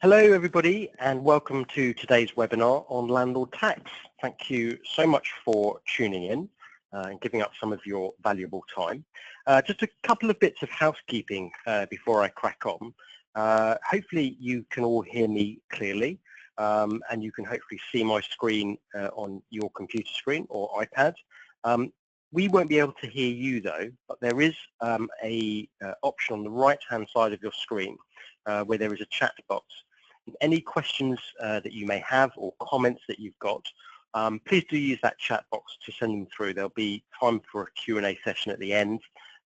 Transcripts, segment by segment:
Hello everybody and welcome to today's webinar on Landlord Tax. Thank you so much for tuning in and giving up some of your valuable time. Just a couple of bits of housekeeping before I crack on. Hopefully you can all hear me clearly and you can hopefully see my screen on your computer screen or iPad. We won't be able to hear you though, but there is a option on the right hand side of your screen where there is a chat box. Any questions that you may have or comments that you've got, please do use that chat box to send them through. There'll be time for a Q&A session at the end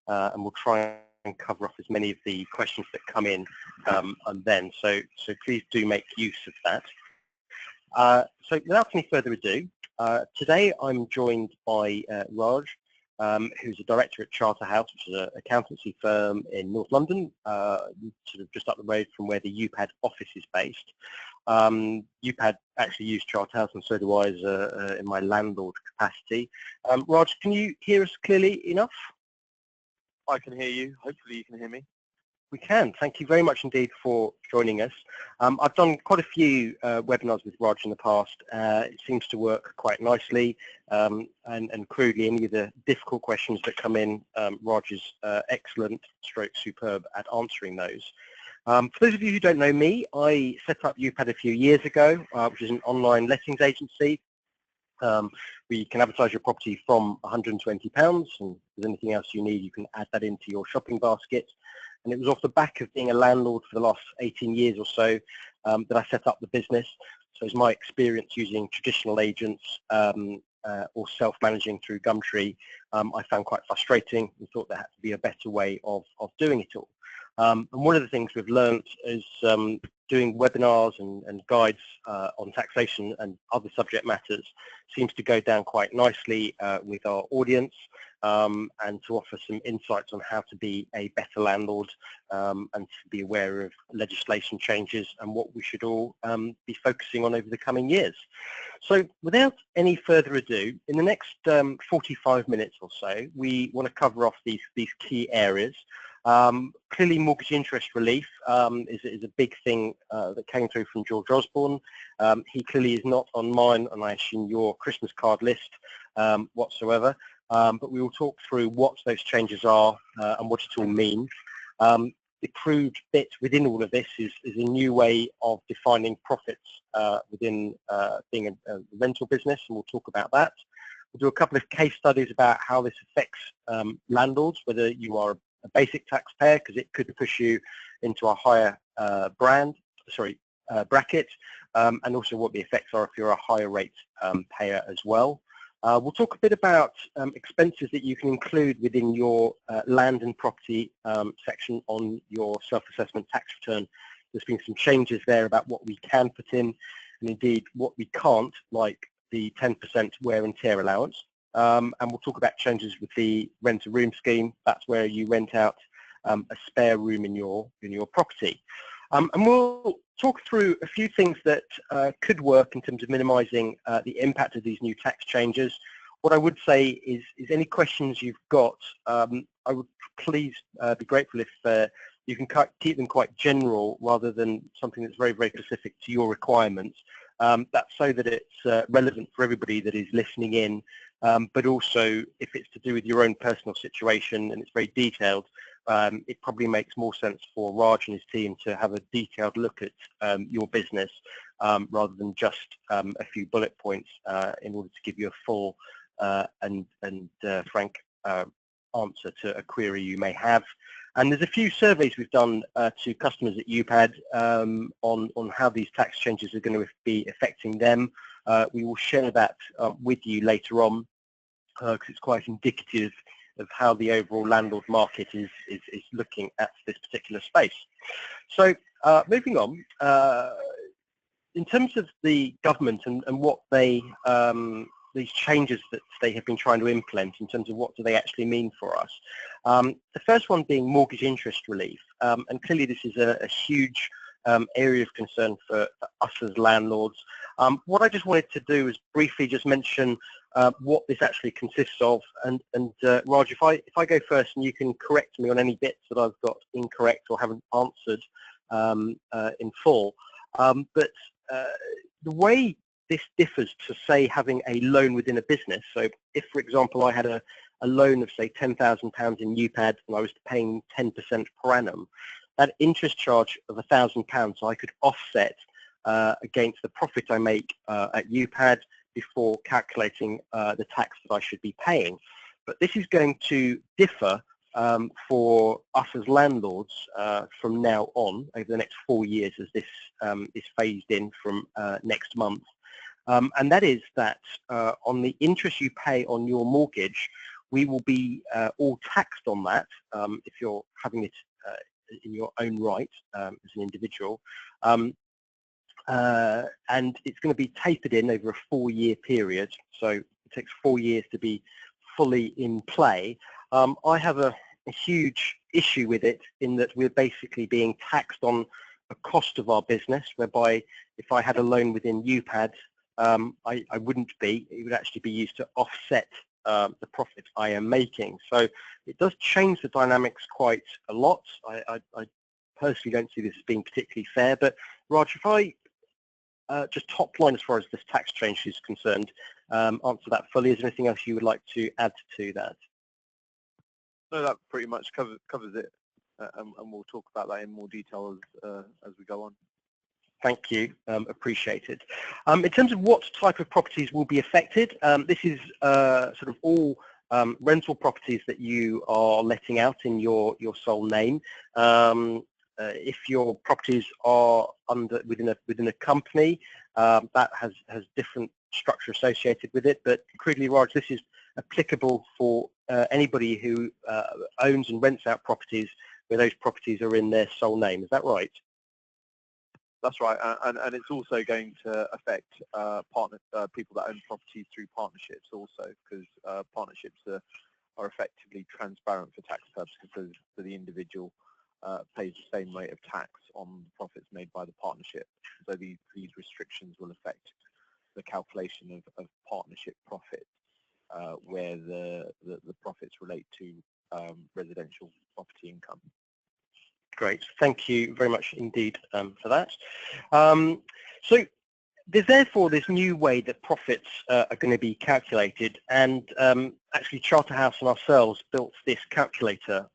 and we'll try and cover off as many of the questions that come in and then. So please do make use of that. So without any further ado, today I'm joined by Raj, who's a director at Charterhouse, which is an accountancy firm in North London, sort of just up the road from where the UPAD office is based. UPAD actually use Charterhouse, and so do I as in my landlord capacity. Raj, can you hear us clearly enough? I can hear you. Hopefully you can hear me. We can. Thank you very much indeed for joining us. I've done quite a few webinars with Raj in the past. It seems to work quite nicely and crudely any of the difficult questions that come in, Raj is excellent, stroke superb at answering those. For those of you who don't know me, I set up UPAD a few years ago, which is an online lettings agency. Where you can advertise your property from £120, and if there's anything else you need, you can add that into your shopping basket. And it was off the back of being a landlord for the last 18 years or so that I set up the business. So it's my experience using traditional agents or self-managing through Gumtree, I found quite frustrating and thought there had to be a better way of doing it all. And one of the things we've learned is doing webinars and guides on taxation and other subject matters seems to go down quite nicely with our audience and to offer some insights on how to be a better landlord and to be aware of legislation changes and what we should all be focusing on over the coming years. So without any further ado, in the next 45 minutes or so, we want to cover off these key areas. Clearly mortgage interest relief is a big thing that came through from George Osborne. He clearly is not on mine and I assume your Christmas card list whatsoever, but we will talk through what those changes are and what it all means. The crude bit within all of this is a new way of defining profits within being a rental business, and we'll talk about that. We'll do a couple of case studies about how this affects landlords, whether you are a basic taxpayer, because it could push you into a higher bracket, and also what the effects are if you're a higher rate payer as well. We'll talk a bit about expenses that you can include within your land and property section on your self-assessment tax return. There's been some changes there about what we can put in and indeed what we can't, like the 10% wear and tear allowance. And we'll talk about changes with the rent-a-room scheme. That's where you rent out a spare room in your property. And we'll talk through a few things that could work in terms of minimising the impact of these new tax changes. What I would say is any questions you've got, I would please be grateful if you can keep them quite general rather than something that's very, very specific to your requirements. That's so that it's relevant for everybody that is listening in, but also if it's to do with your own personal situation and it's very detailed, it probably makes more sense for Raj and his team to have a detailed look at your business rather than just a few bullet points in order to give you a full and frank answer to a query you may have. And there's a few surveys we've done to customers at UPAD on how these tax changes are going to be affecting them. We will share that with you later on because it's quite indicative of how the overall landlord market is looking at this particular space. So moving on, in terms of the government and what they these changes that they have been trying to implement in terms of what do they actually mean for us. The first one being mortgage interest relief, and clearly this is a huge area of concern for us as landlords. What I just wanted to do is briefly just mention what this actually consists of, and Raj, if I go first and you can correct me on any bits that I've got incorrect or haven't answered in full. But the way this differs to, say, having a loan within a business, so if, for example, I had a loan of, say, £10,000 in UPAD and I was paying 10% per annum, that interest charge of £1,000 I could offset against the profit I make at UPAD before calculating the tax that I should be paying. But this is going to differ for us as landlords from now on over the next 4 years, as this is phased in from next month. And that is that on the interest you pay on your mortgage, we will be all taxed on that if you're having it in your own right as an individual. And it's going to be tapered in over a 4-year period, so it takes 4 years to be fully in play. I have a huge issue with it in that we're basically being taxed on a cost of our business, whereby if I had a loan within UPAD, I wouldn't be. It would actually be used to offset the profit I am making. So it does change the dynamics quite a lot. I personally don't see this as being particularly fair, but Raj, if I just top line as far as this tax change is concerned, answer that fully. Is there anything else you would like to add to that? No, that pretty much covers it, and we'll talk about that in more detail as we go on. Thank you, appreciate it. In terms of what type of properties will be affected, this is sort of all rental properties that you are letting out in your sole name. If your properties are within a company, that has different structure associated with it. But crudely, Raj, this is applicable for anybody who owns and rents out properties where those properties are in their sole name. Is that right? That's right, and it's also going to affect people that own properties through partnerships also, because partnerships are effectively transparent for tax purposes, so the individual pays the same rate of tax on the profits made by the partnership. So these restrictions will affect the calculation of partnership profits, where the profits relate to residential property income. Great, thank you very much indeed for that. So there's therefore this new way that profits are going to be calculated, and actually Charterhouse and ourselves built this calculator.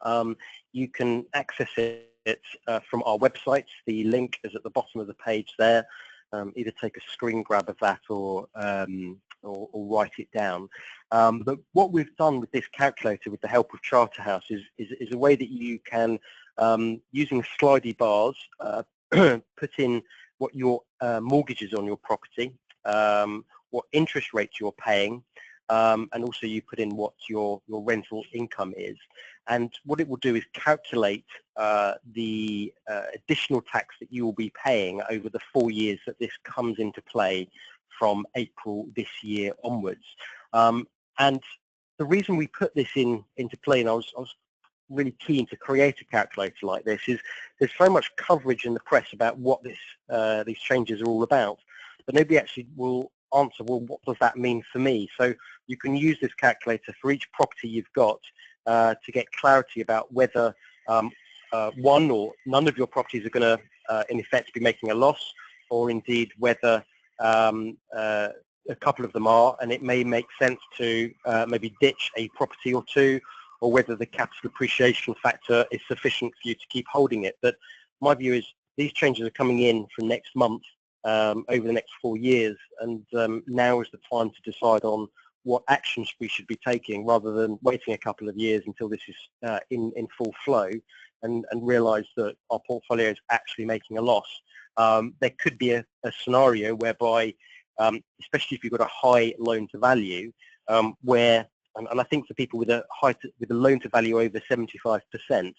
You can access it from our website. The link is at the bottom of the page there. Either take a screen grab of that or write it down. But what we've done with this calculator with the help of Charterhouse is a way that you can, using slidey bars, put in what your mortgage is on your property, what interest rate you're paying, and also you put in what your rental income is. And what it will do is calculate the additional tax that you will be paying over the 4 years that this comes into play from April this year onwards. And the reason we put this into play, and I was really keen to create a calculator like this, is there's so much coverage in the press about what these changes are all about, but nobody actually will answer, well, what does that mean for me? So you can use this calculator for each property you've got to get clarity about whether one or none of your properties are going to in effect be making a loss, or indeed whether a couple of them are, and it may make sense to maybe ditch a property or two, or whether the capital appreciation factor is sufficient for you to keep holding it. But my view is these changes are coming in from next month over the next 4 years, and now is the time to decide on what actions we should be taking, rather than waiting a couple of years until this is in full flow and realise that our portfolio is actually making a loss. There could be a scenario whereby, especially if you've got a high loan to value, where, and I think for people with a loan to value over 75%,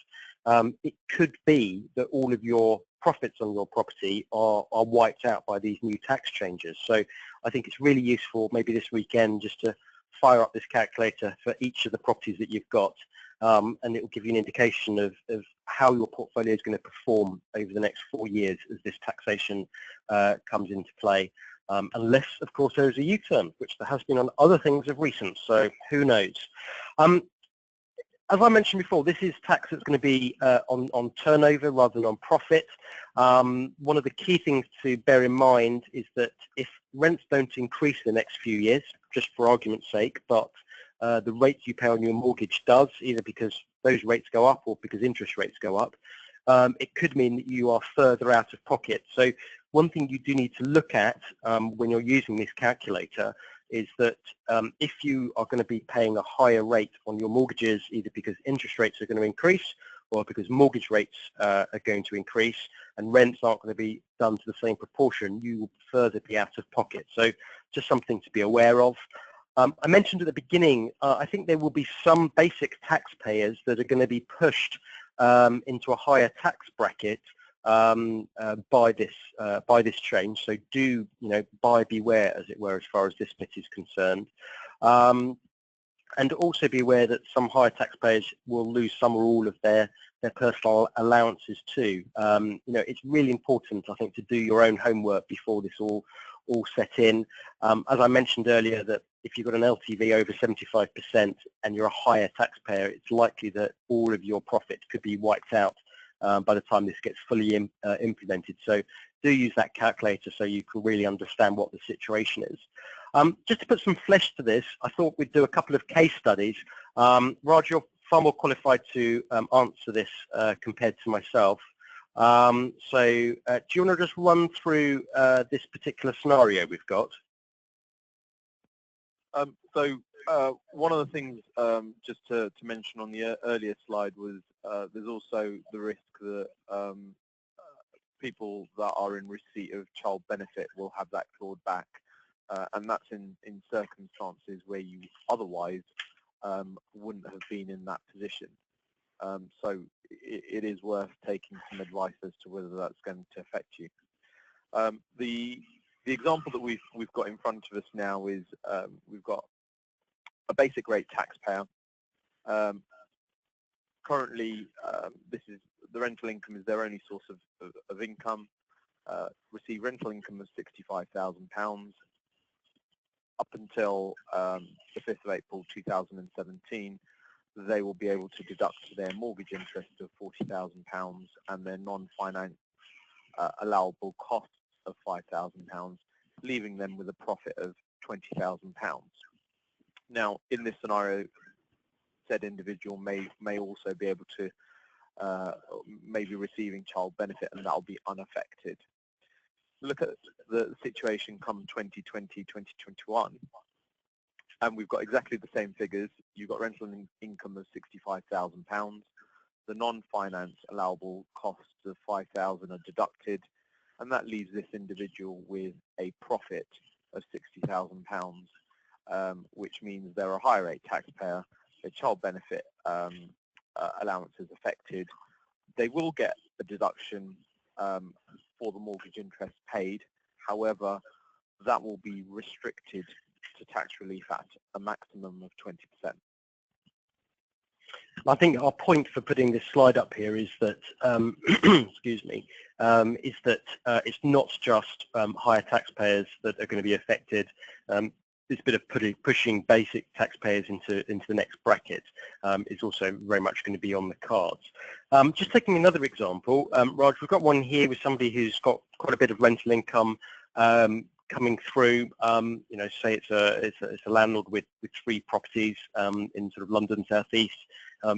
it could be that all of your profits on your property are wiped out by these new tax changes. So I think it's really useful maybe this weekend just to fire up this calculator for each of the properties that you've got, and it will give you an indication of how your portfolio is going to perform over the next 4 years as this taxation comes into play. Unless, of course, there is a U-turn, which there has been on other things of recent, so who knows. as I mentioned before, this is tax that's going to be on turnover rather than on profit. One of the key things to bear in mind is that if rents don't increase in the next few years, just for argument's sake, but the rates you pay on your mortgage does, either because those rates go up or because interest rates go up, it could mean that you are further out of pocket. So one thing you do need to look at when you're using this calculator is that if you are going to be paying a higher rate on your mortgages, either because interest rates are going to increase or because mortgage rates are going to increase and rents aren't going to be done to the same proportion, you will further be out of pocket. So just something to be aware of. I mentioned at the beginning, I think there will be some basic taxpayers that are going to be pushed into a higher tax bracket by this change. So do, buy beware, as it were, as far as this bit is concerned. And also be aware that some higher taxpayers will lose some or all of their personal allowances too. It's really important, I think, to do your own homework before this all set in. As I mentioned earlier, that if you've got an LTV over 75% and you're a higher taxpayer, it's likely that all of your profit could be wiped out by the time this gets fully implemented. So do use that calculator so you can really understand what the situation is. Just to put some flesh to this, I thought we'd do a couple of case studies. Raj, you're far more qualified to answer this compared to myself. Do you want to just run through this particular scenario we've got? One of the things just to mention on the earlier slide was there's also the risk that people that are in receipt of child benefit will have that clawed back, and that's in circumstances where you otherwise wouldn't have been in that position. So it is worth taking some advice as to whether that's going to affect you. The example that we've got in front of us now is we've got a basic rate taxpayer. Currently, the rental income is their only source of income. Receive rental income of £65,000 up until the 5th of April 2017. They will be able to deduct their mortgage interest of £40,000 and their non-finance allowable costs of £5,000, leaving them with a profit of £20,000. Now, in this scenario, said individual may also be able to may be receiving child benefit, and that will be unaffected. Look at the situation come 2020, 2021, and we've got exactly the same figures. You've got rental income of £65,000. The non-finance allowable costs of £5,000 are deducted, and that leaves this individual with a profit of £60,000, which means they're a higher rate taxpayer. Their child benefit allowance is affected. They will get a deduction for the mortgage interest paid. However, that will be restricted to tax relief at a maximum of 20%. I think our point for putting this slide up here is that, excuse me, it's not just higher taxpayers that are going to be affected. This bit of pushing basic taxpayers into the next bracket is also very much going to be on the cards. Just taking another example, Raj, we've got one here with somebody who's got quite a bit of rental income coming through. Say it's a landlord with 3 properties in sort of London South East.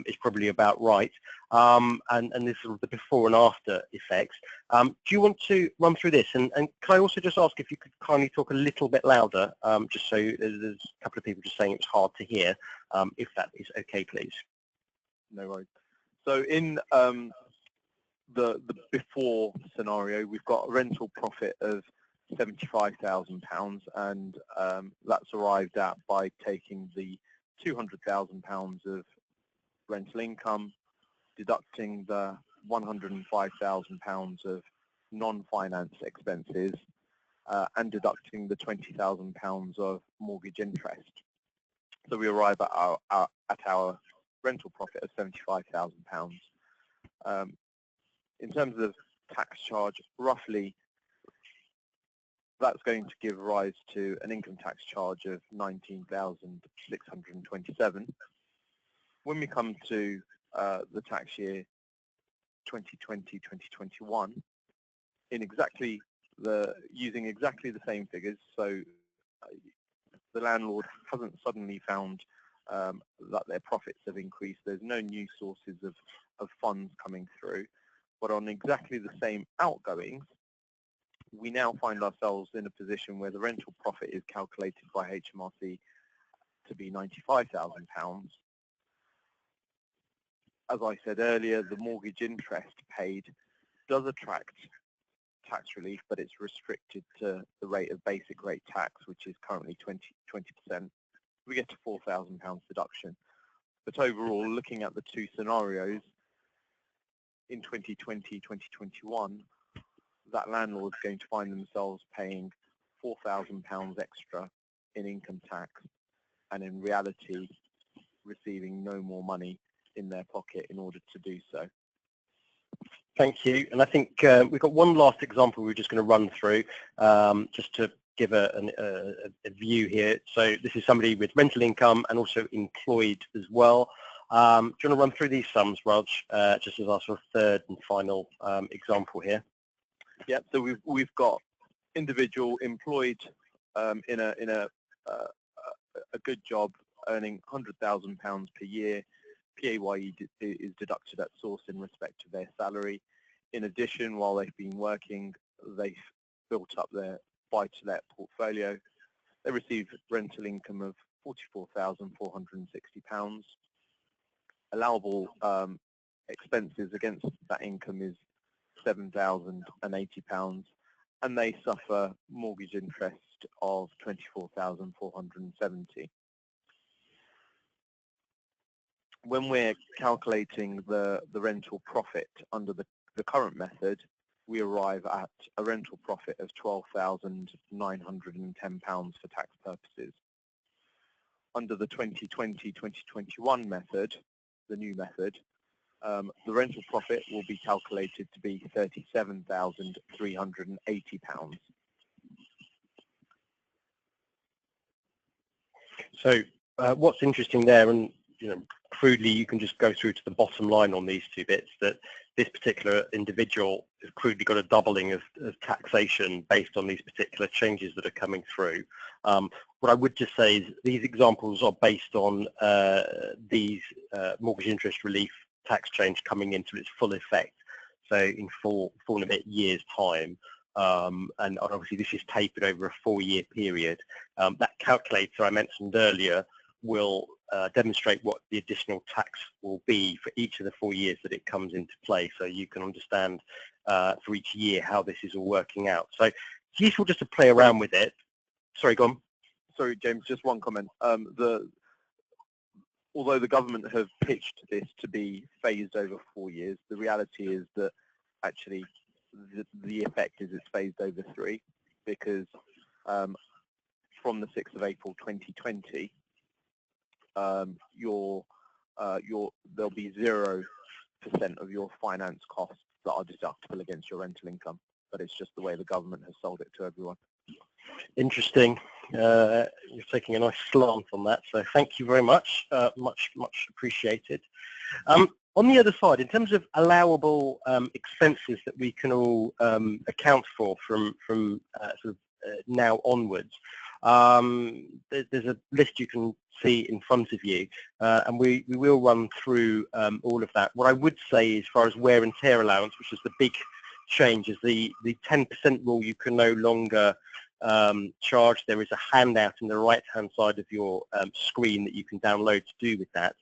Is probably about right, and this sort of the before and after effects. Do you want to run through this? And can I also just ask if you could kindly talk a little bit louder, just so there's a couple of people just saying it's hard to hear, if that is okay, please. No worries. So in the before scenario, we've got a rental profit of £75,000, and that's arrived at by taking the £200,000 of rental income, deducting the £105,000 of non-finance expenses, and deducting the £20,000 of mortgage interest. So we arrive at our rental profit of £75,000. In terms of tax charge, roughly that's going to give rise to an income tax charge of £19,627. when we come to the tax year 2020-2021, using exactly the same figures, so the landlord hasn't suddenly found that their profits have increased. There's no new sources of funds coming through, but on exactly the same outgoings, we now find ourselves in a position where the rental profit is calculated by HMRC to be £95,000. As I said earlier, the mortgage interest paid does attract tax relief, but it's restricted to the rate of basic rate tax, which is currently 20%. We get to £4,000 deduction. But overall, looking at the two scenarios, in 2020-2021, that landlord's going to find themselves paying £4,000 extra in income tax, and in reality receiving no more money in their pocket in order to do so. Thank you. And I think we've got one last example we're just going to run through, just to give a view here. So this is somebody with rental income and also employed as well. Do you want to run through these sums, Raj, just as our sort of third and final example here? Yeah, so we've got individual employed in a good job, earning £100,000 per year. PAYE is deducted at source in respect of their salary. In addition, while they've been working, they've built up their buy-to-let portfolio. They receive rental income of £44,460. Allowable expenses against that income is £7,080, and they suffer mortgage interest of £24,470. When we're calculating the rental profit under the current method, we arrive at a rental profit of £12,910 for tax purposes. Under the 2020-2021 method, the new method, the rental profit will be calculated to be £37,380. So what's interesting there, and crudely you can just go through to the bottom line on these two bits, that this particular individual has crudely got a doubling of taxation based on these particular changes that are coming through. What I would just say is these examples are based on these mortgage interest relief tax change coming into its full effect, so in four and a bit years time, and obviously this is tapered over a 4-year period. That calculator I mentioned earlier will demonstrate what the additional tax will be for each of the 4 years that it comes into play, so you can understand for each year how this is all working out. So it's useful just to play around with it. Sorry, go on. Sorry, James, just one comment. Although the government have pitched this to be phased over 4 years, the reality is that actually the effect is it's phased over 3, because from the 6th of April 2020, there'll be 0% of your finance costs that are deductible against your rental income, but it's just the way the government has sold it to everyone. Interesting. You're taking a nice slant on that, so thank you very much. Much appreciated. On the other side, in terms of allowable expenses that we can all account for from now onwards, there's a list you can see in front of you, and we will run through all of that. What I would say, as far as wear and tear allowance, which is the big change, is the 10% rule you can no longer charge. There is a handout in the right hand side of your screen that you can download to do with that,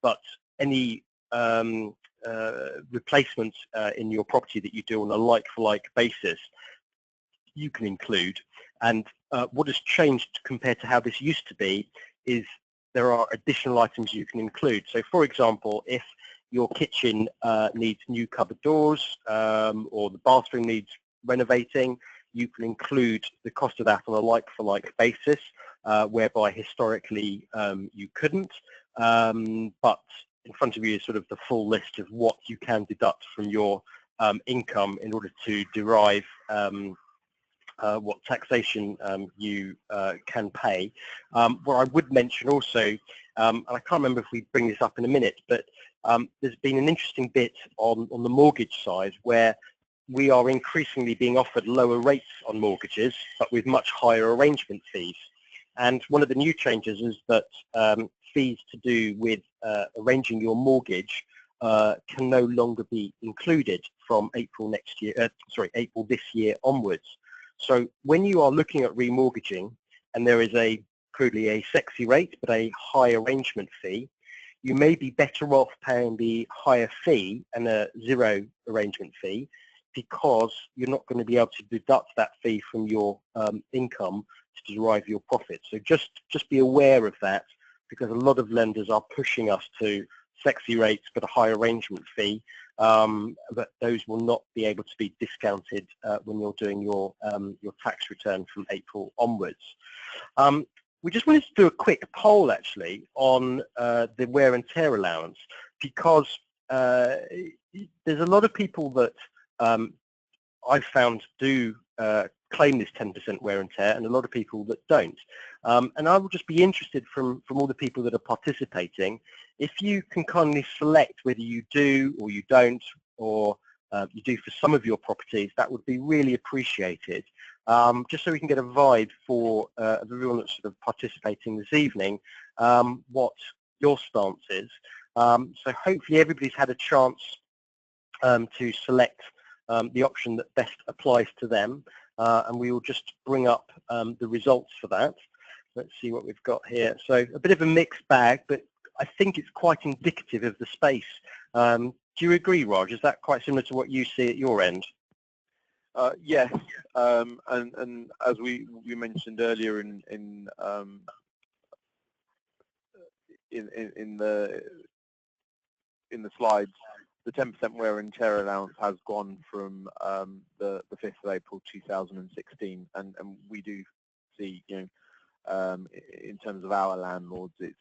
but any replacements in your property that you do on a like-for-like basis you can include. And what has changed compared to how this used to be is there are additional items you can include. So for example, if your kitchen needs new cupboard doors, or the bathroom needs renovating, you can include the cost of that on a like-for-like basis, whereby historically you couldn't. But in front of you is sort of the full list of what you can deduct from your income in order to derive what taxation you can pay. What I would mention also, and I can't remember if we bring this up in a minute, but there's been an interesting bit on the mortgage side where we are increasingly being offered lower rates on mortgages, but with much higher arrangement fees. And one of the new changes is that fees to do with arranging your mortgage can no longer be included from April this year onwards. So when you are looking at remortgaging and there is crudely a sexy rate but a high arrangement fee, you may be better off paying the higher fee and a zero arrangement fee, because you're not going to be able to deduct that fee from your income to derive your profit. So just be aware of that, because a lot of lenders are pushing us to sexy rates but a high arrangement fee, but those will not be able to be discounted when you're doing your tax return from April onwards. We just wanted to do a quick poll actually on the wear and tear allowance, because there's a lot of people that I've found do claim this 10% wear and tear, and a lot of people that don't. And I will just be interested from all the people that are participating, if you can kindly select whether you do or you don't, or you do for some of your properties. That would be really appreciated, just so we can get a vibe for everyone that's sort of participating this evening, what your stance is. So hopefully everybody's had a chance to select the option that best applies to them, and we will just bring up the results for that. Let's see what we've got here. So a bit of a mixed bag, but I think it's quite indicative of the space. Do you agree, Raj? Is that quite similar to what you see at your end? Yes, and as we mentioned earlier in the slides, the 10% wear and tear allowance has gone from the 5th of April 2016, and we do see, in terms of our landlords, it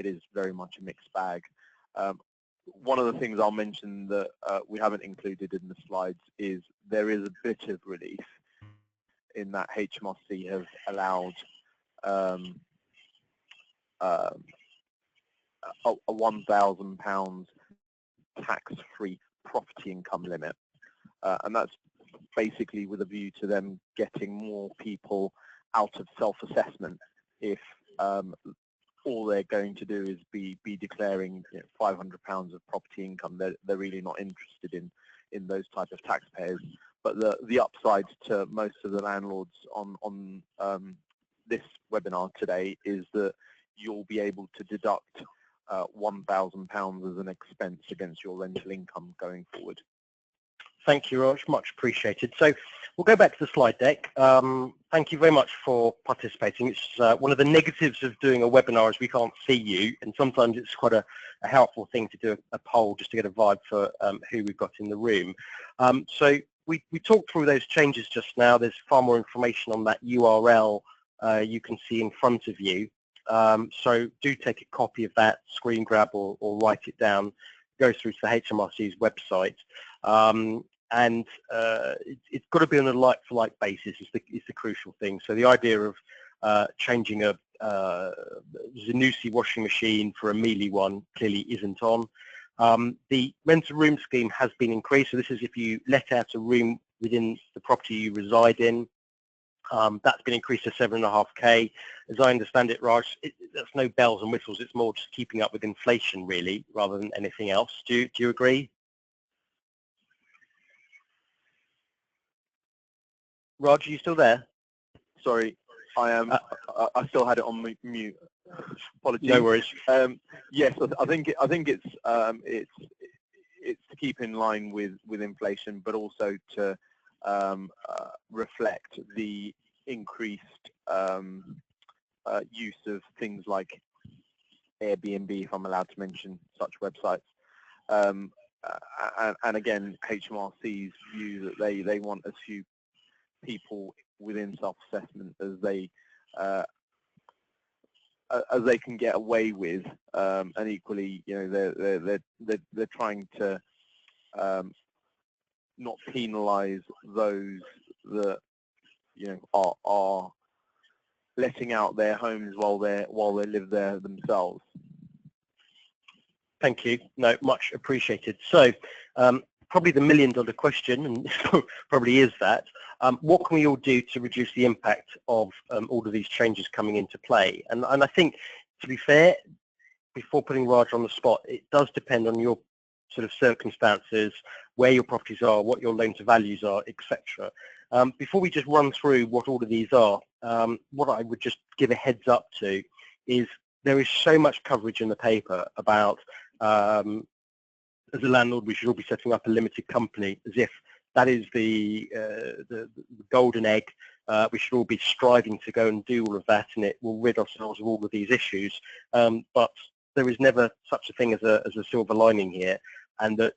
is very much a mixed bag. One of the things I'll mention that we haven't included in the slides is there is a bit of relief in that HMRC has allowed a £1,000 tax-free property income limit, and that's basically with a view to them getting more people out of self-assessment if all they're going to do is be declaring £500 of property income. They're really not interested in those type of taxpayers. But the upside to most of the landlords on this webinar today is that you'll be able to deduct £1,000 as an expense against your rental income going forward. Thank you, Raj. Much appreciated. So we'll go back to the slide deck. Thank you very much for participating. It's one of the negatives of doing a webinar is we can't see you, and sometimes it's quite a helpful thing to do a poll just to get a vibe for who we've got in the room. So we talked through those changes just now. There's far more information on that URL you can see in front of you. So do take a copy of that, screen grab or write it down, go through to the HMRC's website. And it's got to be on a like-for-like basis is the crucial thing. So the idea of changing a Zanussi washing machine for a Miele one clearly isn't on. The rent-a-room scheme has been increased. So this is if you let out a room within the property you reside in. That's been increased to 7.5k. As I understand it, Raj, that's no bells and whistles. It's more just keeping up with inflation, really, rather than anything else. Do you agree? Raj, are you still there? Sorry, I am. I still had it on mute. Apologies. No worries. Yes, I think it's to keep in line with inflation, but also to reflect the increased use of things like Airbnb, if I'm allowed to mention such websites. And again, HMRC's view that they want as few people within self-assessment as they can get away with, and equally, they're trying to not penalise those that are letting out their homes while they live there themselves. Thank you. No, much appreciated. So probably the million-dollar question, and probably is that, what can we all do to reduce the impact of all of these changes coming into play? And I think, to be fair, before putting Raj on the spot, it does depend on your sort of circumstances, where your properties are, what your loan to values are, etc. Before we just run through what all of these are, what I would just give a heads up to is there is so much coverage in the paper about, as a landlord, we should all be setting up a limited company, as if that is the golden egg. We should all be striving to go and do all of that, and it will rid ourselves of all of these issues. But there is never such a thing as a silver lining here, and that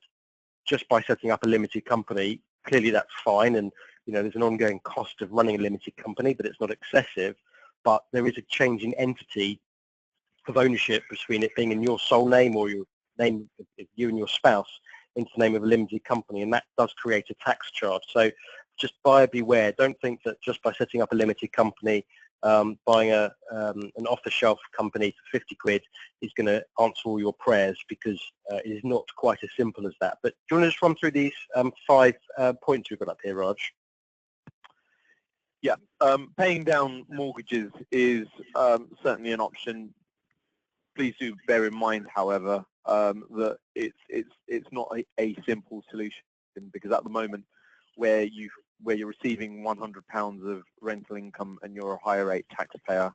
just by setting up a limited company, clearly that's fine, and there's an ongoing cost of running a limited company, but it's not excessive. But there is a change in entity of ownership between it being in your sole name or your name of you and your spouse into the name of a limited company, and that does create a tax charge. So just buyer beware. Don't think that just by setting up a limited company, buying an off-the-shelf company for 50 quid is going to answer all your prayers, because it is not quite as simple as that. But do you want to just run through these 5 points we've got up here, Raj? Yeah, paying down mortgages is certainly an option. Please do bear in mind, however, that it's not a simple solution, because at the moment, where you're receiving £100 of rental income and you're a higher rate taxpayer,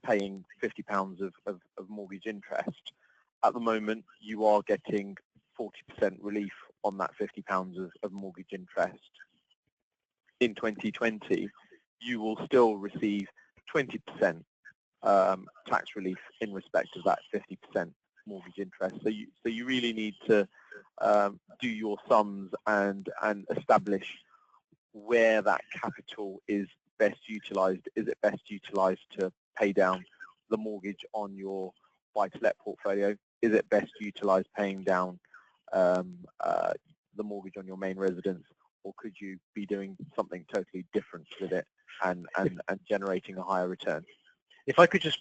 paying £50 of mortgage interest, at the moment you are getting 40% relief on that £50 of mortgage interest. In 2020, you will still receive 20% tax relief in respect of that 50% mortgage interest. So you really need to do your sums and establish where that capital is best utilised. Is it best utilised to pay down the mortgage on your buy-to-let portfolio? Is it best utilised paying down the mortgage on your main residence? Or could you be doing something totally different with it and generating a higher return? If I could just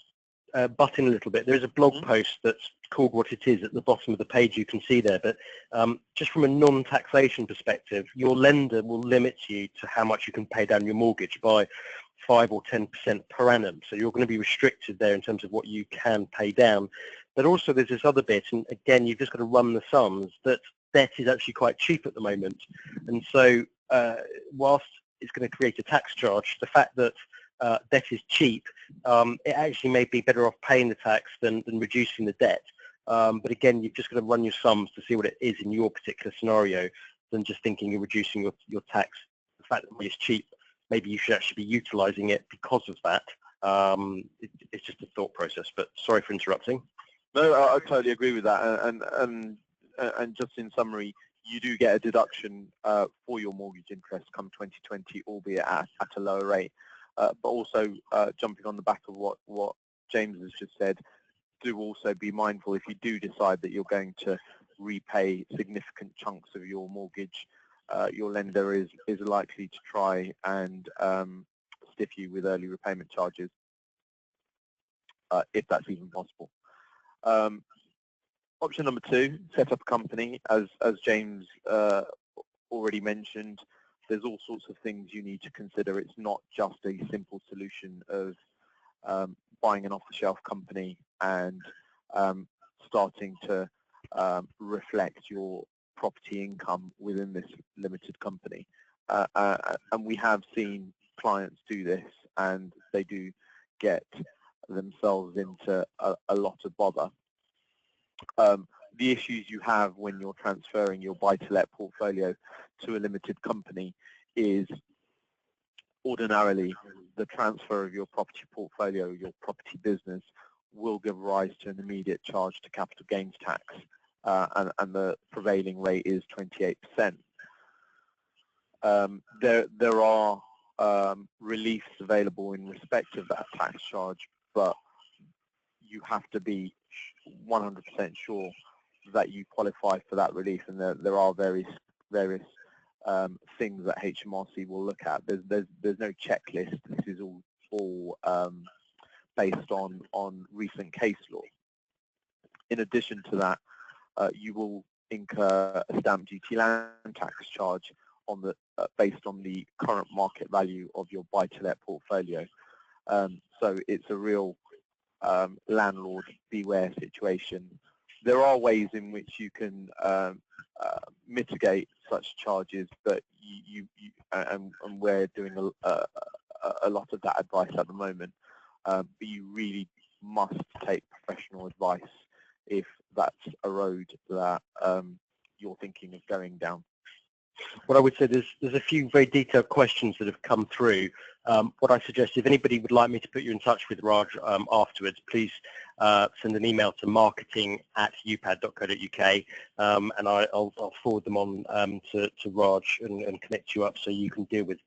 butt in a little bit, there is a blog post that's called What It Is at the bottom of the page, you can see there, but just from a non-taxation perspective, your lender will limit you to how much you can pay down your mortgage by 5 or 10% per annum. So you're going to be restricted there in terms of what you can pay down. But also there's this other bit, and again, you've just got to run the sums, that debt is actually quite cheap at the moment. And so whilst it's going to create a tax charge, the fact that debt is cheap, it actually may be better off paying the tax than reducing the debt. But again, you've just got to run your sums to see what it is in your particular scenario, than just thinking you're reducing your tax. The fact that it's cheap, maybe you should actually be utilising it because of that. It's just a thought process, but sorry for interrupting. No, I totally agree with that. And just in summary, you do get a deduction for your mortgage interest come 2020, albeit at a lower rate. But also, jumping on the back of what James has just said, do also be mindful if you do decide that you're going to repay significant chunks of your mortgage, your lender is likely to try and stiff you with early repayment charges, if that's even possible. Option number 2, set up a company. As James already mentioned, there's all sorts of things you need to consider. It's not just a simple solution of buying an off-the-shelf company and starting to reflect your property income within this limited company. And we have seen clients do this, and they do get themselves into a lot of bother. The issues you have when you're transferring your buy-to-let portfolio to a limited company is ordinarily the transfer of your property portfolio, your property business, will give rise to an immediate charge to capital gains tax, and the prevailing rate is 28%. There are reliefs available in respect of that tax charge, but you have to be 100% sure that you qualify for that relief, and there are various things that HMRC will look at. There's no checklist. This is all based on recent case law. In addition to that, you will incur a stamp duty land tax charge on the based on the current market value of your buy-to-let portfolio. So it's a real landlord beware situation. There are ways in which you can mitigate such charges, but and we're doing a lot of that advice at the moment. But you really must take professional advice if that's a road that you're thinking of going down. What I would say, there's a few very detailed questions that have come through. What I suggest, if anybody would like me to put you in touch with Raj afterwards, please send an email to marketing@upad.co.uk, and I'll forward them on to Raj and connect you up so you can deal with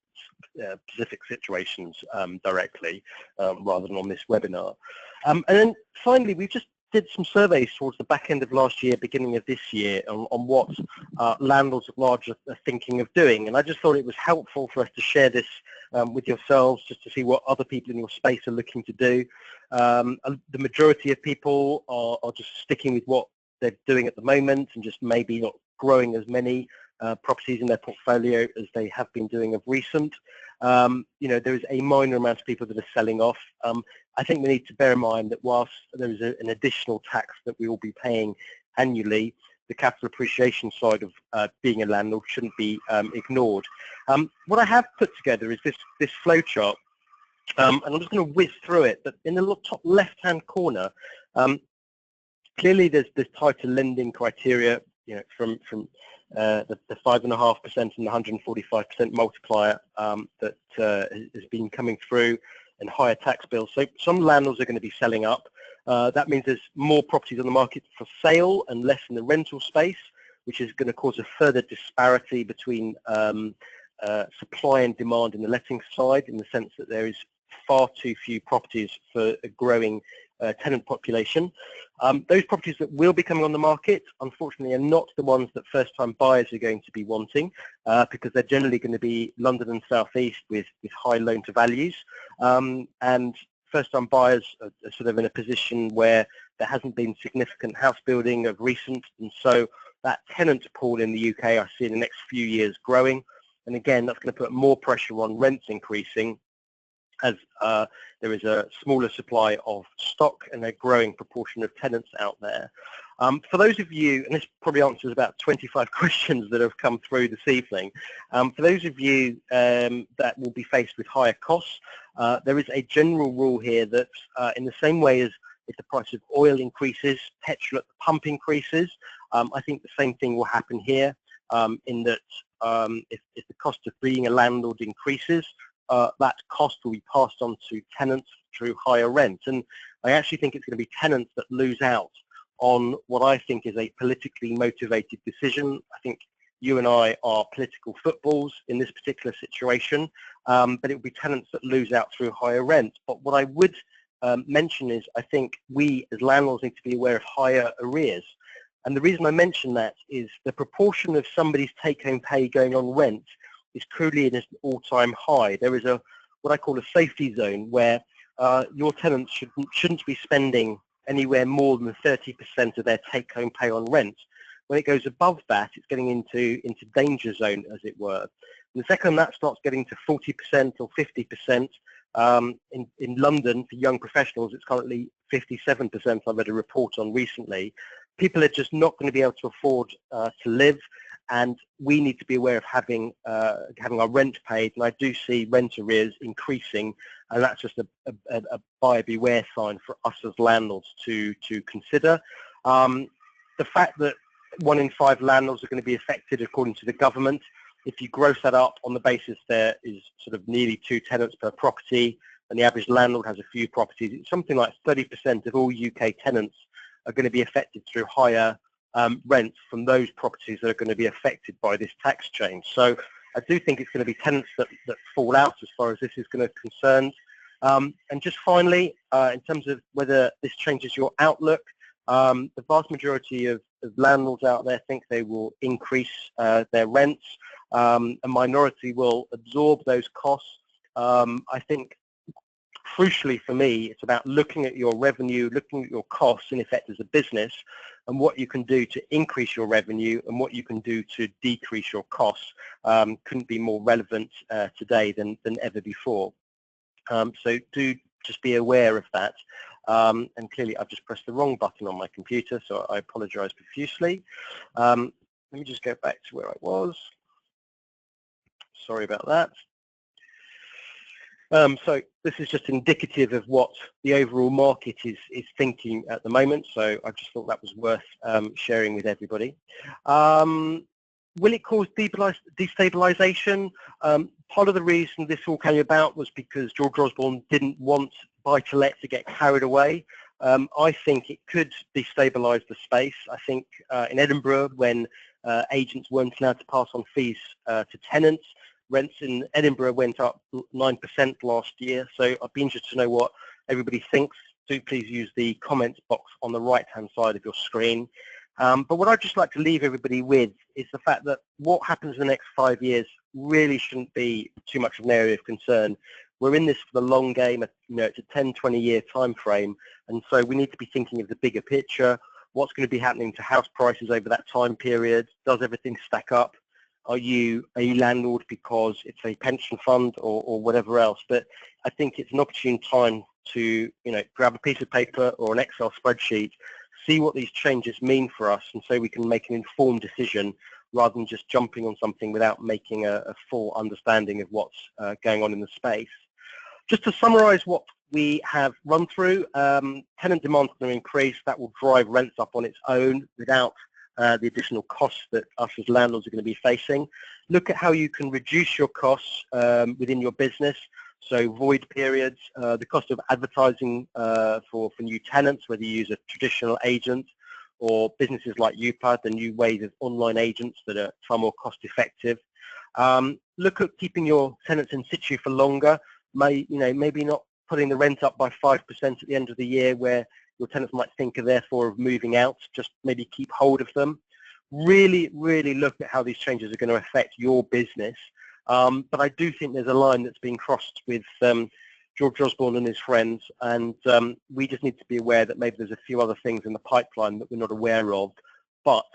specific situations directly rather than on this webinar. And then finally, we just did some surveys towards the back end of last year, beginning of this year, on what landlords at large are thinking of doing. And I just thought it was helpful for us to share this with yourselves, just to see what other people in your space are looking to do. The majority of people are just sticking with what they're doing at the moment and just maybe not growing as many properties in their portfolio as they have been doing of recent. You know, there is a minor amount of people that are selling off. I think we need to bear in mind that whilst there is an additional tax that we will be paying annually, the capital appreciation side of being a landlord shouldn't be ignored. What I have put together is this flow chart, and I'm just going to whiz through it. But in the top left-hand corner, clearly there's tighter lending criteria, you know, from the 5.5% and the 145% multiplier that has been coming through, and higher tax bills. So some landlords are going to be selling up. That means there's more properties on the market for sale and less in the rental space, which is going to cause a further disparity between supply and demand in the letting side, in the sense that there is far too few properties for a growing tenant population. Those properties that will be coming on the market, unfortunately, are not the ones that first-time buyers are going to be wanting, because they're generally going to be London and South East with high loan-to-values. And first-time buyers are sort of in a position where there hasn't been significant house building of recent, and so that tenant pool in the UK I see in the next few years growing. And again, that's going to put more pressure on rents increasing, as there is a smaller supply of stock and a growing proportion of tenants out there. For those of you, and this probably answers about 25 questions that have come through this evening, for those of you that will be faced with higher costs, there is a general rule here that in the same way as if the price of oil increases, petrol at the pump increases, I think the same thing will happen here, in that if the cost of being a landlord increases, that cost will be passed on to tenants through higher rent. And I actually think it's going to be tenants that lose out on what I think is a politically motivated decision. I think you and I are political footballs in this particular situation, but it will be tenants that lose out through higher rent. But what I would mention is I think we as landlords need to be aware of higher arrears. And the reason I mention that is the proportion of somebody's take-home pay going on rent is currently at an all-time high. There is what I call a safety zone where your tenants shouldn't be spending anywhere more than 30% of their take-home pay on rent. When it goes above that, it's getting into danger zone, as it were. And the second that starts getting to 40% or 50%, in London for young professionals, it's currently 57%. I read a report on recently. People are just not going to be able to afford to live, and we need to be aware of having our rent paid. And I do see rent arrears increasing, and that's just a buyer beware sign for us as landlords to consider. The fact that 1 in 5 landlords are going to be affected, according to the government, if you gross that up on the basis there is sort of nearly 2 tenants per property, and the average landlord has a few properties, it's something like 30% of all UK tenants are going to be affected through higher rents from those properties that are going to be affected by this tax change. So I do think it's going to be tenants that fall out as far as this is going to be concerned. And just finally, in terms of whether this changes your outlook, The vast majority of landlords out there think they will increase their rents. A minority will absorb those costs. I think crucially for me, it's about looking at your revenue, looking at your costs in effect as a business, and what you can do to increase your revenue and what you can do to decrease your costs. Couldn't be more relevant today than ever before. So do just be aware of that. And clearly I've just pressed the wrong button on my computer, so I apologize profusely. Let me just go back to where I was. Sorry about that. So this is just indicative of what the overall market is thinking at the moment, so I just thought that was worth sharing with everybody. Will it cause destabilization? Part of the reason this all came about was because George Osborne didn't want buy-to-let to get carried away. I think it could destabilize the space. I think in Edinburgh, when agents weren't allowed to pass on fees to tenants, rents in Edinburgh went up 9% last year, so I'd be interested to know what everybody thinks. Do please use the comments box on the right-hand side of your screen. But what I'd just like to leave everybody with is the fact that what happens in the next 5 years really shouldn't be too much of an area of concern. We're in this for the long game. It's a 10, 20-year time frame, and so we need to be thinking of the bigger picture. What's going to be happening to house prices over that time period? Does everything stack up? Are you a landlord because it's a pension fund or whatever else? But I think it's an opportune time to grab a piece of paper or an Excel spreadsheet, see what these changes mean for us, and so we can make an informed decision rather than just jumping on something without making a full understanding of what's going on in the space. Just to summarize what we have run through, tenant demand is going to increase. That will drive rents up on its own without the additional costs that us as landlords are going to be facing. Look at how you can reduce your costs within your business. So void periods, the cost of advertising for new tenants, whether you use a traditional agent or businesses like UPAD, the new ways of online agents that are far more cost effective. Look at keeping your tenants in situ for longer. Maybe not putting the rent up by 5% at the end of the year where your tenants might think therefore of moving out, just maybe keep hold of them. Really, really look at how these changes are going to affect your business. But I do think there's a line that's being crossed with George Osborne and his friends, and we just need to be aware that maybe there's a few other things in the pipeline that we're not aware of. But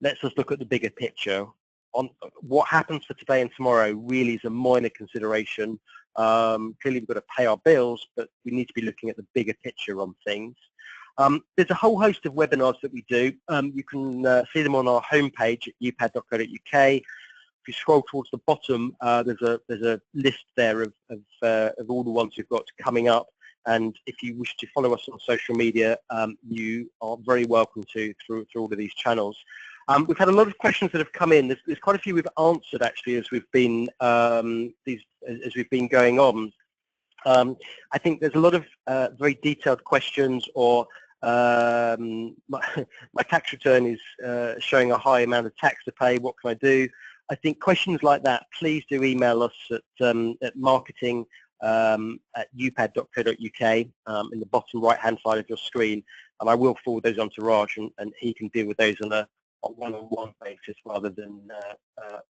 let's just look at the bigger picture. On what happens for today and tomorrow really is a minor consideration. Clearly we've got to pay our bills, but we need to be looking at the bigger picture on things. There's a whole host of webinars that we do. You can see them on our homepage at upad.co.uk. If you scroll towards the bottom, there's a list there of all the ones we've got coming up. And if you wish to follow us on social media, you are very welcome to through all of these channels. We've had a lot of questions that have come in. There's quite a few we've answered actually as we've been going on. I think there's a lot of very detailed questions, or my tax return is showing a high amount of tax to pay. What can I do? I think questions like that, please do email us at marketing at upad.co.uk in the bottom right-hand side of your screen, and I will forward those on to Raj, and he can deal with those on a one-on-one basis rather than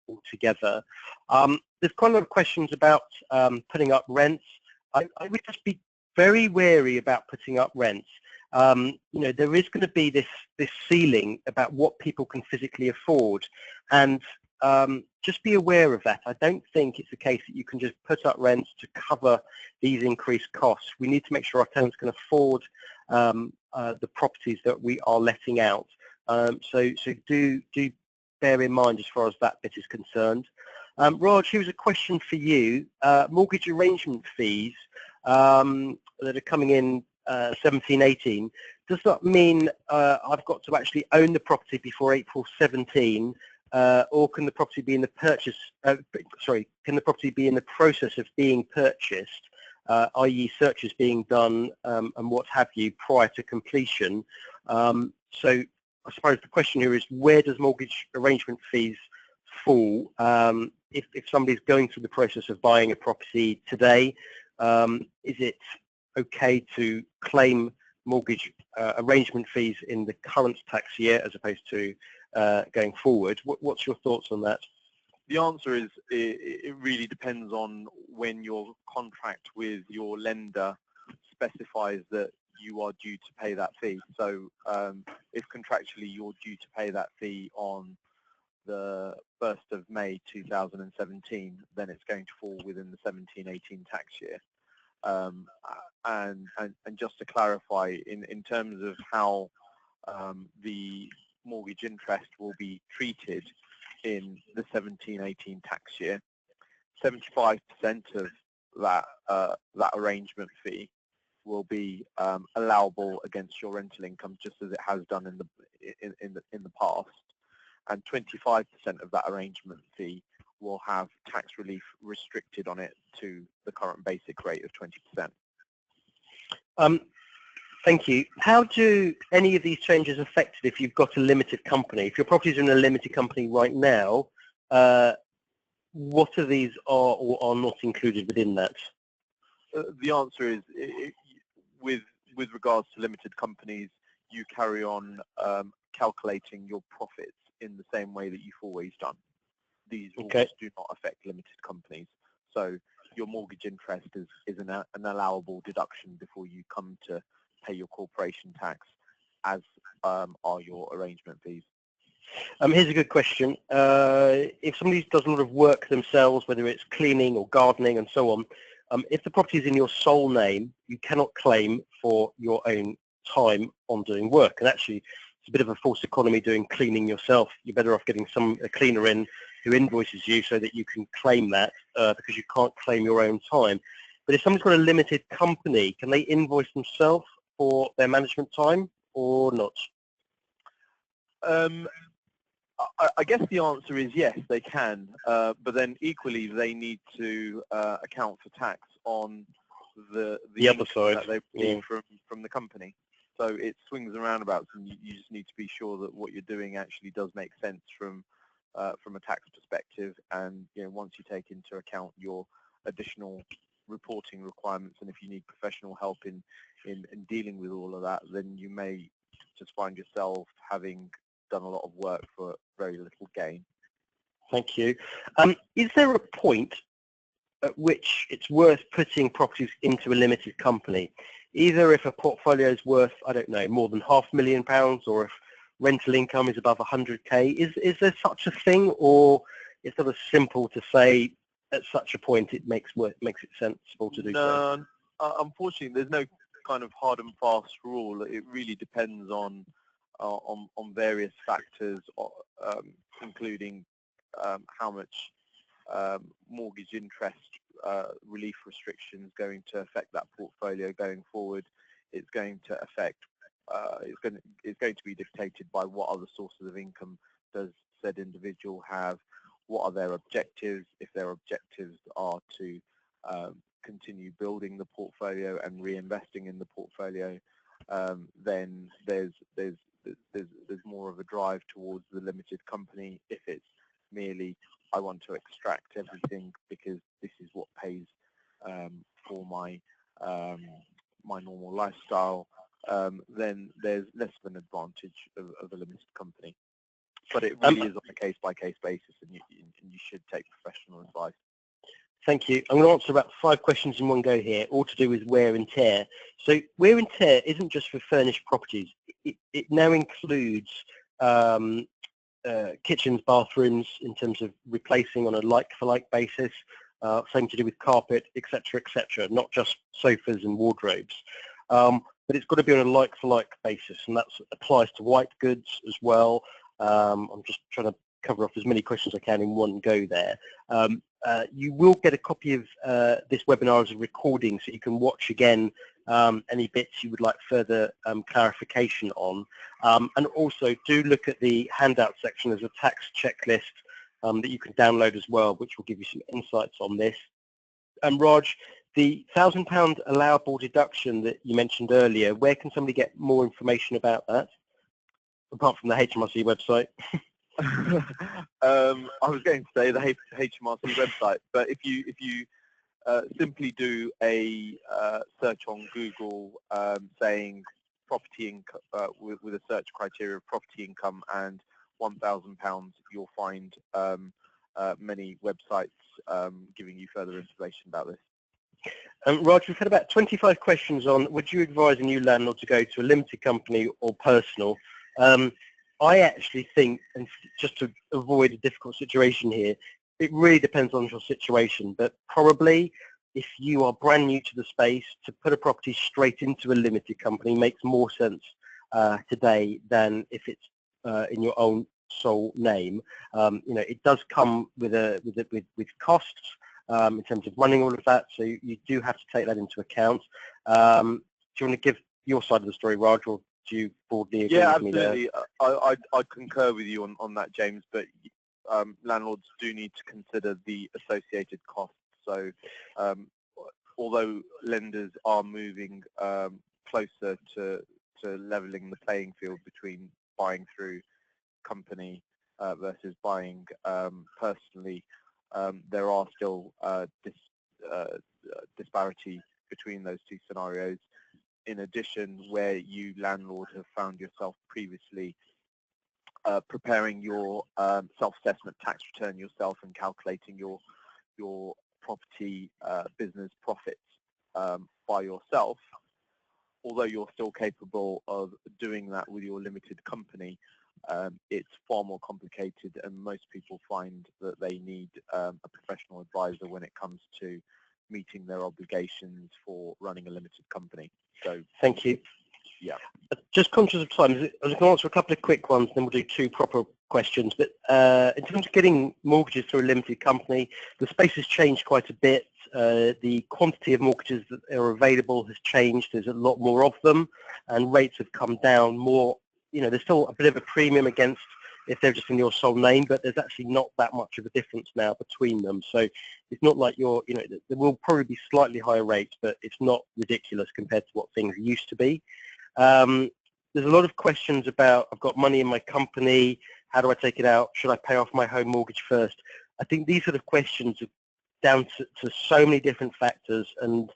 all together. There's quite a lot of questions about putting up rents. I would just be very wary about putting up rents. There is going to be this ceiling about what people can physically afford, and just be aware of that. I don't think it's the case that you can just put up rents to cover these increased costs. We need to make sure our tenants can afford the properties that we are letting out. So do bear in mind as far as that bit is concerned. Raj, here's a question for you. Mortgage arrangement fees that are coming in 17, 18. Does that mean I've got to actually own the property before April 17, or can the property be in the purchase? Can the property be in the process of being purchased, i.e., searches being done and what have you prior to completion? So I suppose the question here is, where does mortgage arrangement fees fall? If somebody's going through the process of buying a property today, is it okay to claim mortgage arrangement fees in the current tax year as opposed to going forward. What's your thoughts on that? The answer is it really depends on when your contract with your lender specifies that you are due to pay that fee. So if contractually you're due to pay that fee on the 1st of May 2017, then it's going to fall within the 17-18 tax year. And just to clarify, in terms of how the mortgage interest will be treated in the 17-18 tax year, 75% of that arrangement fee will be allowable against your rental income, just as it has done in the past, and 25% of that arrangement fee will have tax relief restricted on it to the current basic rate of 20%. Thank you. How do any of these changes affect it if you've got a limited company? If your properties are in a limited company right now, what of these are or are not included within that? The answer is, with regards to limited companies, you carry on calculating your profits in the same way that you've always done. These rules do not affect limited companies. So your mortgage interest is an allowable deduction before you come to pay your corporation tax, as are your arrangement fees. Here's a good question. If somebody does a lot of work themselves, whether it's cleaning or gardening and so on, if the property is in your sole name, you cannot claim for your own time on doing work. And actually, it's a bit of a false economy doing cleaning yourself. You're better off getting a cleaner in who invoices you so that you can claim that, because you can't claim your own time. But if somebody's got a limited company, can they invoice themselves for their management time or not? I guess the answer is yes, they can, but then equally they need to account for tax on the other side that they receive from the company. So it swings and roundabouts, and you just need to be sure that what you're doing actually does make sense from a tax perspective. And once you take into account your additional reporting requirements, and if you need professional help in dealing with all of that, then you may just find yourself having done a lot of work for very little gain. Thank you. Is there a point at which it's worth putting properties into a limited company, either if a portfolio is worth, I don't know, more than £500,000, or if rental income is above 100k? Is there such a thing, or is it as simple to say at such a point it makes it sensible to do so? No, unfortunately, there's no kind of hard and fast rule. It really depends on various factors, including how much mortgage interest relief restrictions going to affect that portfolio going forward. It's going to affect. It's going to be dictated by what other sources of income does said individual have. What are their objectives? If their objectives are to continue building the portfolio and reinvesting in the portfolio, then there's more of a drive towards the limited company. If it's merely, I want to extract everything because this is what pays for my my normal lifestyle, then there's less of an advantage of a limited company. But it really is on a case-by-case basis, and you should take professional advice. Thank you. I'm going to answer about 5 questions in one go here, all to do with wear and tear. So wear and tear isn't just for furnished properties. It now includes kitchens, bathrooms, in terms of replacing on a like-for-like basis, same to do with carpet, etc., not just sofas and wardrobes. But it's got to be on a like-for-like basis, and that applies to white goods as well. I'm just trying to cover off as many questions as I can in one go there. You will get a copy of this webinar as a recording, so you can watch again any bits you would like further clarification on. And also do look at the handout section. There's a tax checklist that you can download as well, which will give you some insights on this. Raj, the £1,000 allowable deduction that you mentioned earlier, where can somebody get more information about that, apart from the HMRC website? I was going to say the HMRC website, but if you simply do a search on Google saying property income with a search criteria of property income and £1,000, you'll find many websites giving you further information about this. Raj, we've had about 25 questions on would you advise a new landlord to go to a limited company or personal? I actually think, and just to avoid a difficult situation here, it really depends on your situation, but probably if you are brand new to the space, to put a property straight into a limited company makes more sense today than if it's in your own sole name. It does come with costs in terms of running all of that, so you do have to take that into account. Do you want to give your side of the story, Raj, or do you broadly agree with me there? Yeah, absolutely. I concur with you on that, James, but landlords do need to consider the associated costs. So although lenders are moving closer to levelling the playing field between buying through company versus buying personally, there are still disparity between those two scenarios. In addition, where you landlord have found yourself previously preparing your self-assessment tax return yourself and calculating your property business profits by yourself, although you're still capable of doing that with your limited company, it's far more complicated, and most people find that they need a professional advisor when it comes to meeting their obligations for running a limited company. So thank you. Yeah. Just conscious of time, I was going to answer a couple of quick ones, then we'll do two proper questions. But in terms of getting mortgages through a limited company, the space has changed quite a bit. The quantity of mortgages that are available has changed. There's a lot more of them, and rates have come down more. There's still a bit of a premium against if they're just in your sole name, but there's actually not that much of a difference now between them. So it's not like there will probably be slightly higher rates, but it's not ridiculous compared to what things used to be. There's a lot of questions about, I've got money in my company, how do I take it out? Should I pay off my home mortgage first? I think these sort of questions are down to so many different factors. And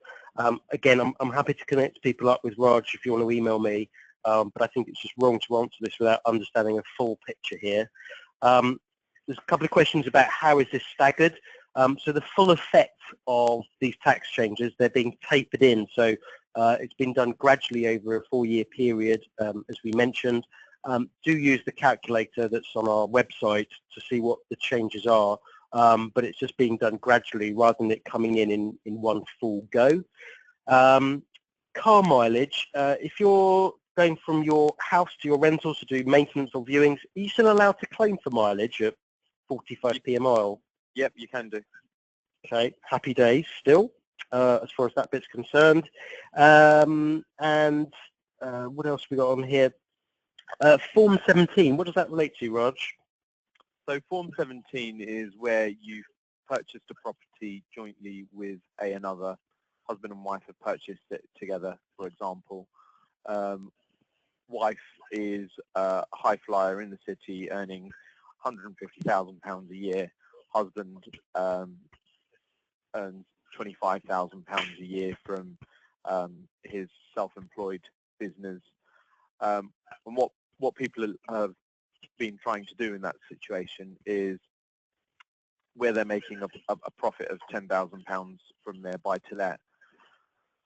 again, I'm happy to connect people up with Raj if you want to email me. But I think it's just wrong to answer this without understanding a full picture here. There's a couple of questions about how is this staggered. So the full effect of these tax changes, they're being tapered in. So it's been done gradually over a 4-year period, as we mentioned. Do use the calculator that's on our website to see what the changes are, but it's just being done gradually rather than it coming in one full go. Car mileage, if you're going from your house to your rentals to do maintenance or viewings, are you still allowed to claim for mileage at 45p a mile? Yep, you can do. Okay, happy days still, as far as that bit's concerned. And what else we got on here? Form 17, what does that relate to, Raj? So Form 17 is where you've purchased a property jointly with another. Husband and wife have purchased it together, for example. Wife is a high flyer in the city earning £150,000 a year. Husband earns £25,000 a year from his self-employed business. And what people have been trying to do in that situation is, where they're making a profit of £10,000 from their buy-to-let,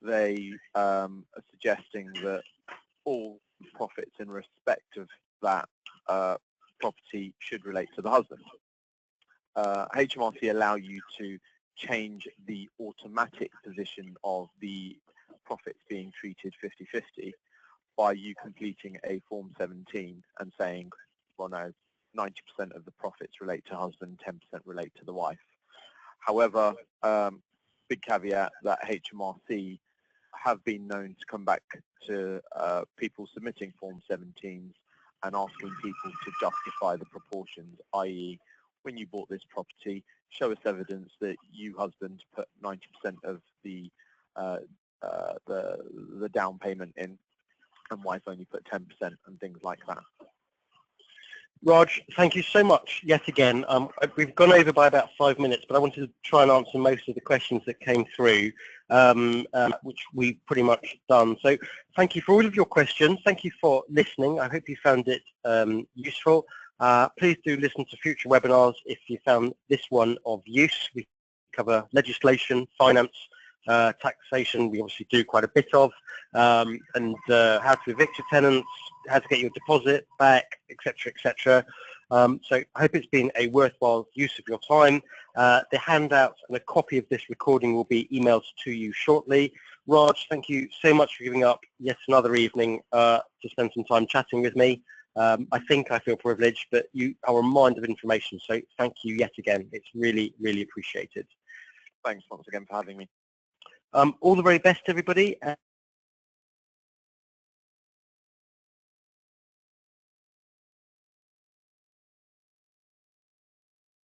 they are suggesting that all profits in respect of that property should relate to the husband. HMRC allow you to change the automatic position of the profits being treated 50-50 by you completing a Form 17 and saying, well, no, 90% of the profits relate to husband, 10% relate to the wife. However, big caveat that HMRC have been known to come back to people submitting Form 17s and asking people to justify the proportions, i.e., when you bought this property, show us evidence that you, husband, put 90% of the down payment in, and wife only put 10%, and things like that. Raj, thank you so much yet again. We've gone over by about 5 minutes, but I wanted to try and answer most of the questions that came through, which we've pretty much done. So thank you for all of your questions. Thank you for listening. I hope you found it useful. Please do listen to future webinars if you found this one of use. We cover legislation, finance, taxation, we obviously do quite a bit of, and how to evict your tenants, how to get your deposit back, etc., etc. So I hope it's been a worthwhile use of your time. The handouts and a copy of this recording will be emailed to you shortly. Raj, thank you so much for giving up yet another evening to spend some time chatting with me. I think I feel privileged, but you are a mine of information, so thank you yet again. It's really, really appreciated. Thanks once again for having me. All the very best, everybody.